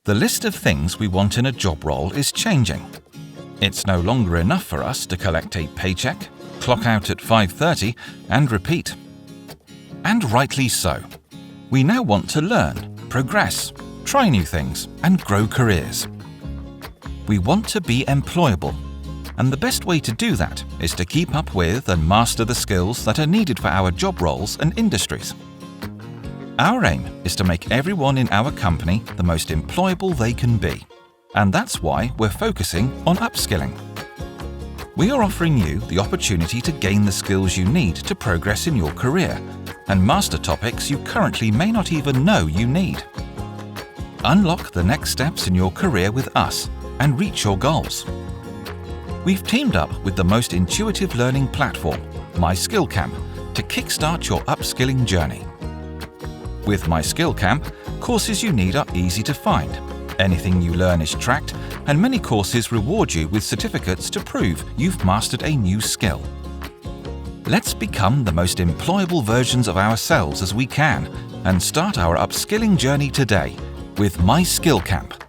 The list of things we want in a job role is changing. It's no longer enough for us to collect a paycheck, clock out at 5:30 and repeat. And rightly so. We now want to learn, progress, try new things and grow careers. We want to be employable, and the best way to do that is to keep up with and master the skills that are needed for our job roles and industries. Our aim is to make everyone in our company the most employable they can be, and that's why we're focusing on upskilling. We are offering you the opportunity to gain the skills you need to progress in your career and master topics you currently may not even know you need. Unlock the next steps in your career with us and reach your goals. We've teamed up with the most intuitive learning platform, My Skill Camp, to kickstart your upskilling journey. With My Skill Camp, courses you need are easy to find. Anything you learn is tracked, and many courses reward you with certificates to prove you've mastered a new skill. Let's become the most employable versions of ourselves as we can and start our upskilling journey today with My Skill Camp.